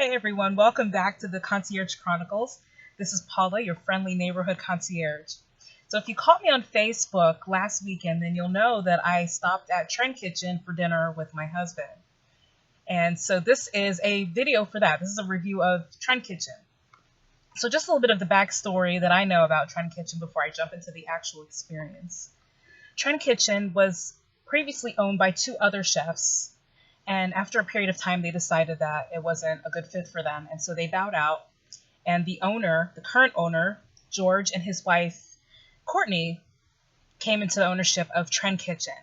Hey everyone, welcome back to the Concierge Chronicles. This is Paula, your friendly neighborhood concierge. So if you caught me on Facebook last weekend, then you'll know that I stopped at Trend Kitchen for dinner with my husband. And so this is a video for that. This is a review of Trend Kitchen. So just a little bit of the backstory that I know about Trend Kitchen before I jump into the actual experience. Trend Kitchen was previously owned by two other chefs. And after a period of time, they decided that it wasn't a good fit for them. And so they bowed out. And the current owner, George, and his wife, Courtney, came into the ownership of Trend Kitchen.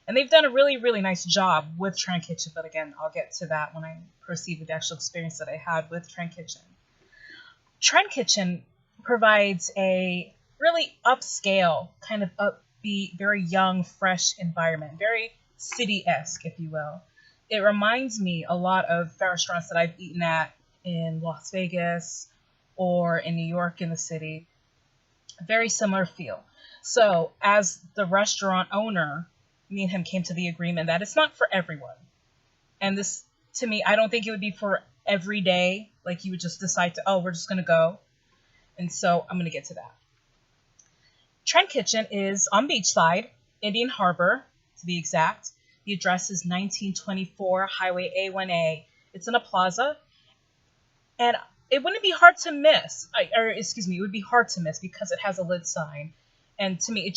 And they've done a really, really nice job with Trend Kitchen. But again, I'll get to that when I proceed with the actual experience that I had with Trend Kitchen. Trend Kitchen provides a really upscale, kind of upbeat, very young, fresh environment. Very city-esque, if you will. It reminds me a lot of restaurants that I've eaten at in Las Vegas or in New York in the city. Very similar feel. So as the restaurant owner, me and him came to the agreement that it's not for everyone. And this, to me, I don't think it would be for every day. Like you would just decide to, oh, we're just going to go. And so I'm going to get to that. Trend Kitchen is on Beachside, Indian Harbor, to be exact. The address is 1924 Highway A1A. It's in a plaza, and it wouldn't be hard to miss. It would be hard to miss because it has a lit sign. And to me,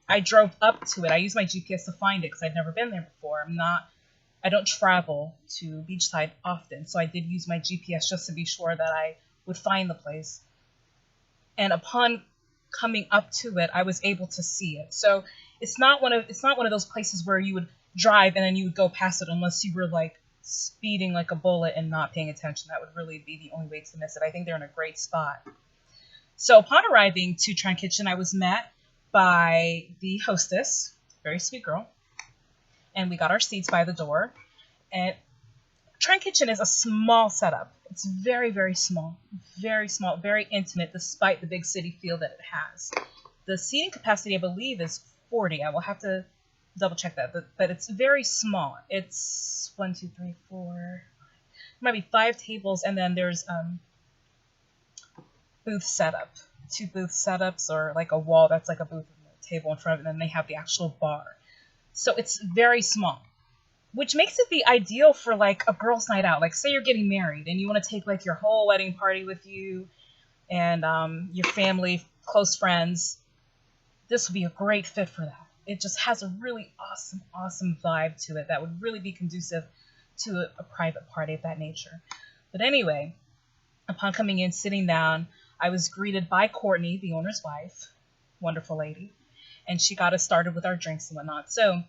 I drove up to it. I used my GPS to find it because I'd never been there before. I don't travel to Beachside often, so I did use my GPS just to be sure that I would find the place. And upon coming up to it, I was able to see it. So it's not one of those places where you would drive and then you would go past it unless you were like speeding like a bullet and not paying attention. That would really be the only way to miss it. I think they're in a great spot. So upon arriving to Trend Kitchen, I was met by the hostess, very sweet girl, and we got our seats by the door. And Trend Kitchen is a small setup. It's very, very small, very intimate, despite the big city feel that it has. The seating capacity, I believe, is 40. I will have to double check that, but it's very small. It's 1, 2, 3, 4, might be 5 tables, and then there's booth setup, 2 booth setups, or like a wall that's like a booth and a table in front of it, and then they have the actual bar. So it's very small, which makes it the ideal for like a girls' night out. Like say you're getting married and you want to take like your whole wedding party with you and your family, close friends. This would be a great fit for that. It just has a really awesome vibe to it that would really be conducive to a private party of that nature. But anyway, upon coming in, sitting down, I was greeted by Courtney, the owner's wife, wonderful lady, and she got us started with our drinks and whatnot. So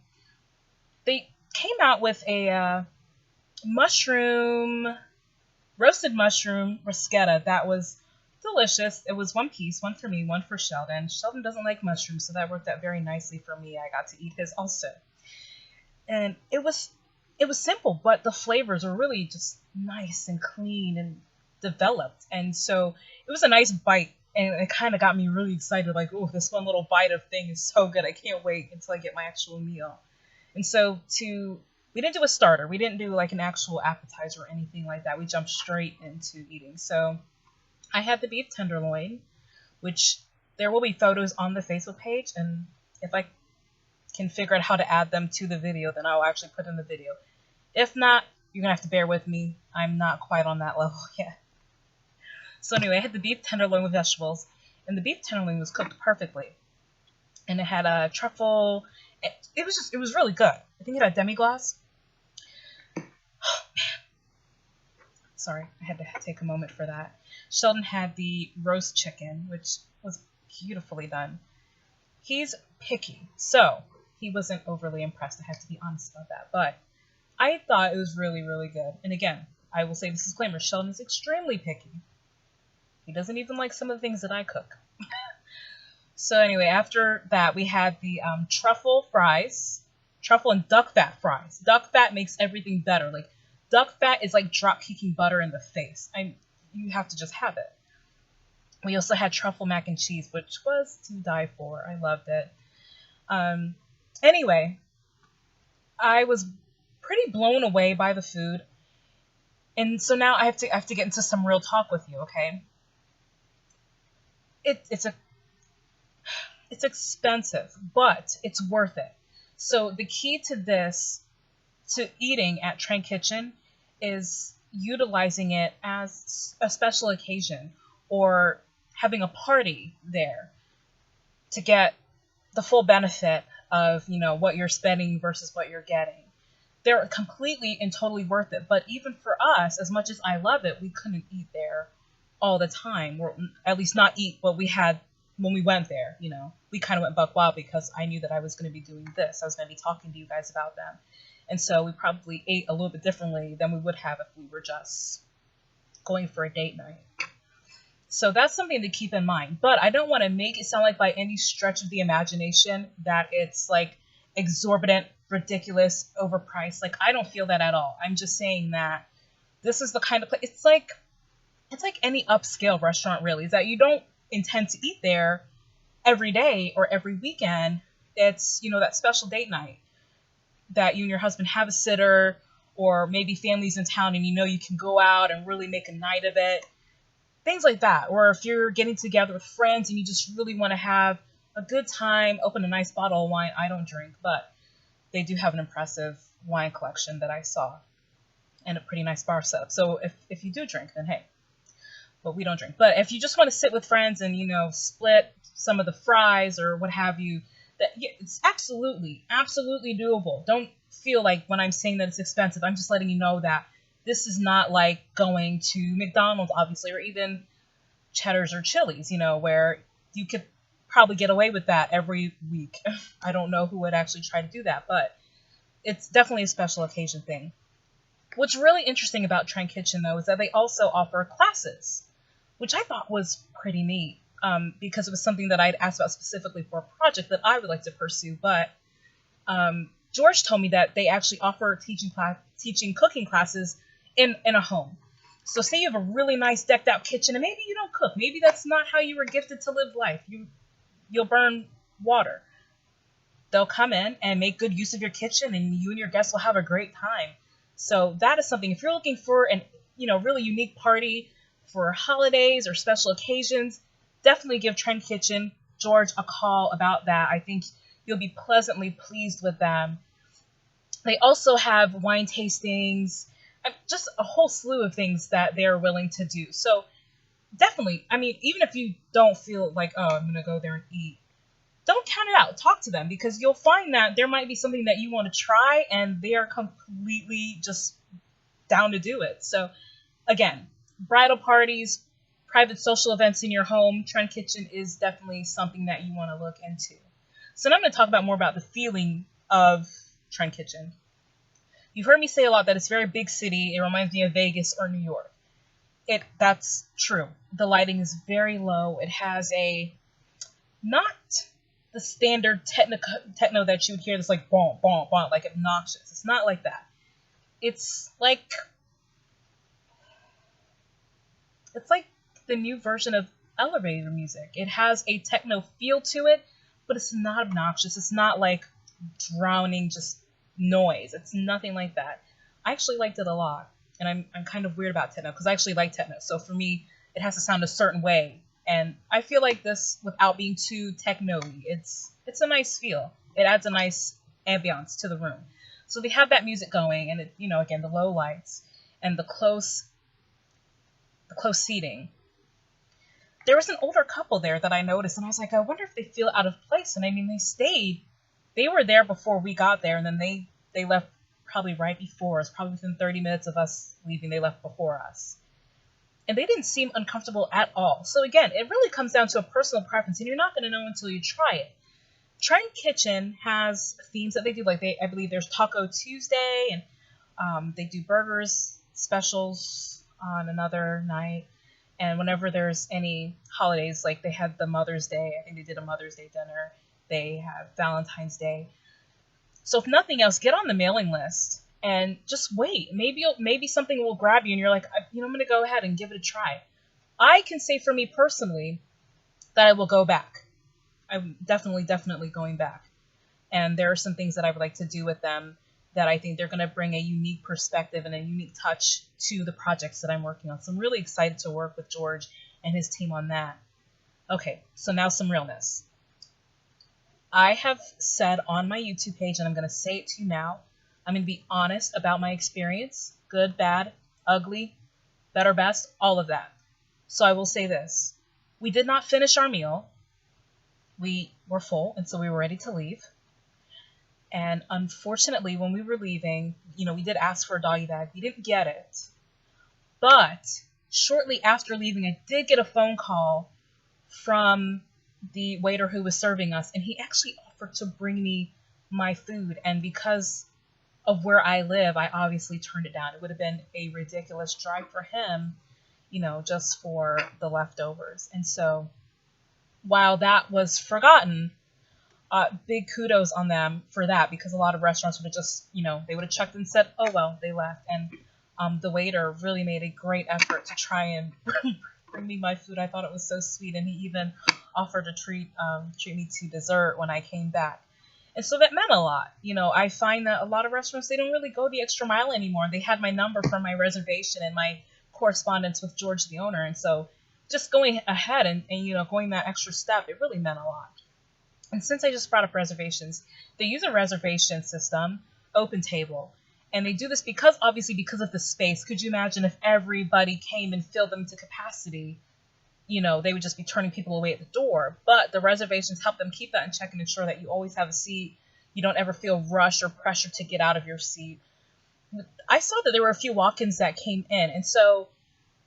they came out with a roasted mushroom bruschetta that was delicious. It was 1 piece, 1 for me, 1 for Sheldon. Sheldon doesn't like mushrooms, so that worked out very nicely for me. I got to eat his also. And it was simple, but the flavors were really just nice and clean and developed. And so it was a nice bite, and it kind of got me really excited, like, oh, this one little bite of thing is so good. I can't wait until I get my actual meal. And so we didn't do a starter. We didn't do like an actual appetizer or anything like that. We jumped straight into eating. So I had the beef tenderloin, which there will be photos on the Facebook page, and if I can figure out how to add them to the video, then I'll actually put in the video. If not, you're going to have to bear with me. I'm not quite on that level yet. So anyway, I had the beef tenderloin with vegetables, and the beef tenderloin was cooked perfectly. And it had a truffle. It was really good. I think it had demi-glace. Oh, man. Sorry, I had to take a moment for that. Sheldon had the roast chicken, which was beautifully done. He's picky, so he wasn't overly impressed. I have to be honest about that. But I thought it was really, really good. And again, I will say this disclaimer, Sheldon is extremely picky. He doesn't even like some of the things that I cook. So anyway, after that, we had the truffle fries, truffle and duck fat fries. Duck fat makes everything better. Like, duck fat is like drop-kicking butter in the face. You have to just have it. We also had truffle mac and cheese, which was to die for. I loved it. Anyway, I was pretty blown away by the food. And so now I have to get into some real talk with you, okay? It's a it's expensive, but it's worth it. So the key to this, to eating at Trend Kitchen, is utilizing it as a special occasion or having a party there to get the full benefit of, what you're spending versus what you're getting. They're completely and totally worth it. But even for us, as much as I love it, we couldn't eat there all the time, or at least not eat what we had when we went there. We kind of went buck wild because I knew that I was going to be doing this. I was going to be talking to you guys about them. And so we probably ate a little bit differently than we would have if we were just going for a date night. So that's something to keep in mind. But I don't want to make it sound like by any stretch of the imagination that it's like exorbitant, ridiculous, overpriced. Like, I don't feel that at all. I'm just saying that this is the kind of place. It's like any upscale restaurant, really, is that you don't intend to eat there every day or every weekend. It's, that special date night that you and your husband have a sitter, or maybe family's in town and you can go out and really make a night of it. Things like that. Or if you're getting together with friends and you just really want to have a good time, open a nice bottle of wine. I don't drink, but they do have an impressive wine collection that I saw and a pretty nice bar setup. So if you do drink, then hey. But we don't drink. But if you just want to sit with friends and, split some of the fries or what have you, it's absolutely doable. Don't feel like when I'm saying that it's expensive, I'm just letting you know that this is not like going to McDonald's, obviously, or even Cheddar's or Chili's, where you could probably get away with that every week. I don't know who would actually try to do that, but it's definitely a special occasion thing. What's really interesting about Trend Kitchen, though, is that they also offer classes, which I thought was pretty neat, because it was something that I'd asked about specifically for a project that I would like to pursue. But George told me that they actually offer teaching cooking classes in a home. So say you have a really nice decked out kitchen and maybe you don't cook. Maybe that's not how you were gifted to live life. You'll burn water. They'll come in and make good use of your kitchen, and you and your guests will have a great time. So that is something, if you're looking for an really unique party for holidays or special occasions, definitely give Trend Kitchen, George, a call about that. I think you'll be pleasantly pleased with them. They also have wine tastings, just a whole slew of things that they're willing to do. So definitely, even if you don't feel like, oh, I'm going to go there and eat, don't count it out. Talk to them, because you'll find that there might be something that you want to try and they are completely just down to do it. So again, bridal parties, private social events in your home, Trend Kitchen is definitely something that you want to look into. So now I'm going to talk more about the feeling of Trend Kitchen. You've heard me say a lot that it's very big city. It reminds me of Vegas or New York. That's true. The lighting is very low. It has not the standard techno that you would hear that's like boom, boom, boom, like obnoxious. It's not like that. It's like the new version of elevator music. It has a techno feel to it, but it's not obnoxious. It's not like drowning just noise. It's nothing like that. I actually liked it a lot, and I'm kind of weird about techno because I actually like techno. So for me, it has to sound a certain way, and I feel like this, without being too techno-y, it's a nice feel. It adds a nice ambiance to the room. So they have that music going, and it, again, the low lights and the close seating. There was an older couple there that I noticed, and I was like, I wonder if they feel out of place. And they stayed. They were there before we got there, and then they left probably right before us, probably within 30 minutes of us leaving. They left before us. And they didn't seem uncomfortable at all. So again, it really comes down to a personal preference, and you're not going to know until you try it. Trend Kitchen has themes that they do. I believe there's Taco Tuesday, and they do burgers specials on another night. And whenever there's any holidays, like they had the Mother's Day, I think they did a Mother's Day dinner. They have Valentine's Day. So if nothing else, get on the mailing list and just wait. Maybe something will grab you and you're like, I'm going to go ahead and give it a try. I can say for me personally that I will go back. I'm definitely going back. And there are some things that I would like to do with them that I think they're going to bring a unique perspective and a unique touch to the projects that I'm working on. So I'm really excited to work with George and his team on that. Okay, so now some realness. I have said on my YouTube page, and I'm going to say it to you now, I'm going to be honest about my experience, good, bad, ugly, better, best, all of that. So I will say this. We did not finish our meal. We were full, and so we were ready to leave. And unfortunately, when we were leaving, we did ask for a doggy bag. We didn't get it. But shortly after leaving, I did get a phone call from the waiter who was serving us, and he actually offered to bring me my food. And because of where I live, I obviously turned it down. It would have been a ridiculous drive for him, just for the leftovers. And so while that was forgotten, big kudos on them for that, because a lot of restaurants would have just, they would have checked and said, oh, well, they left. And the waiter really made a great effort to try and bring me my food. I thought it was so sweet, and he even offered to treat me to dessert when I came back. And so that meant a lot. I find that a lot of restaurants, they don't really go the extra mile anymore. They had my number from my reservation and my correspondence with George, the owner. And so just going ahead and going that extra step, it really meant a lot. And since I just brought up reservations, they use a reservation system, Open Table. And they do this obviously because of the space. Could you imagine if everybody came and filled them to capacity? They would just be turning people away at the door. But the reservations help them keep that in check and ensure that you always have a seat. You don't ever feel rushed or pressure to get out of your seat. I saw that there were a few walk-ins that came in. And so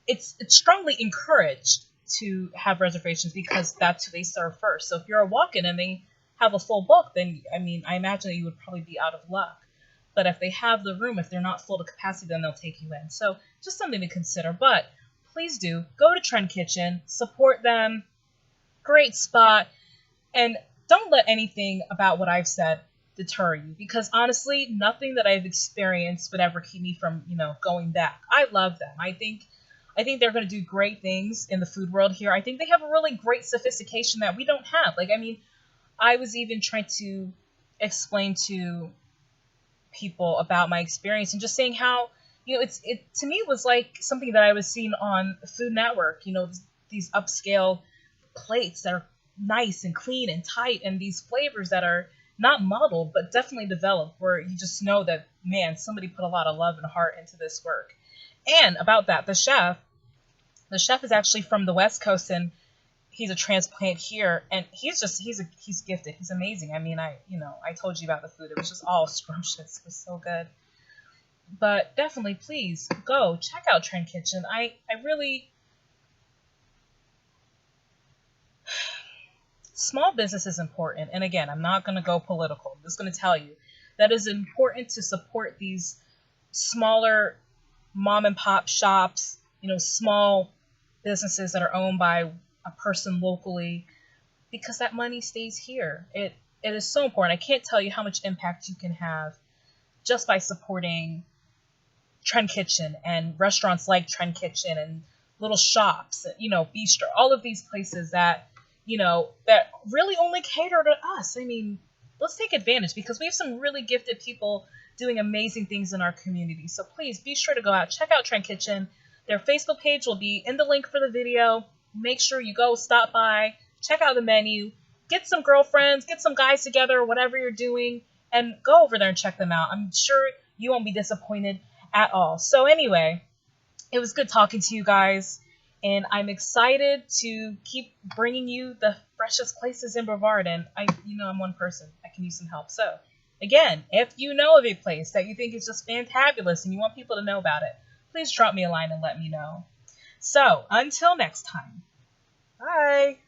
it's strongly encouraged to have reservations because that's who they serve first. So if you're a walk-in and they have a full book, then, I imagine that you would probably be out of luck. But if they have the room, if they're not full to capacity, then they'll take you in. So just something to consider. But please do go to Trend Kitchen, support them. Great spot. And don't let anything about what I've said deter you, because honestly, nothing that I've experienced would ever keep me from, going back. I love them. I think they're going to do great things in the food world here. I think they have a really great sophistication that we don't have. I was even trying to explain to people about my experience and just saying how, it to me was like something that I was seeing on Food Network, these upscale plates that are nice and clean and tight, and these flavors that are not modeled, but definitely developed, where you just know that, man, somebody put a lot of love and heart into this work. And about that, the chef is actually from the West Coast, and he's a transplant here, and he's gifted. He's amazing. I told you about the food. It was just all scrumptious. It was so good. But definitely, please go check out Trend Kitchen. I really, small business is important. And again, I'm not going to go political. I'm just going to tell you that it's important to support these smaller mom and pop shops, small businesses that are owned by a person locally, because that money stays here. It is so important. I can't tell you how much impact you can have just by supporting Trend Kitchen and restaurants like Trend Kitchen and little shops, bistro, all of these places that, that really only cater to us. Let's take advantage, because we have some really gifted people doing amazing things in our community. So please be sure to go out, check out Trend Kitchen. Their Facebook page will be in the link for the video. Make sure you go stop by, check out the menu, get some girlfriends, get some guys together, whatever you're doing, and go over there and check them out. I'm sure you won't be disappointed at all. So anyway, it was good talking to you guys, and I'm excited to keep bringing you the freshest places in Brevard. And I'm one person. I can use some help. So again, if you know of a place that you think is just fantabulous and you want people to know about it, please drop me a line and let me know. So until next time, bye.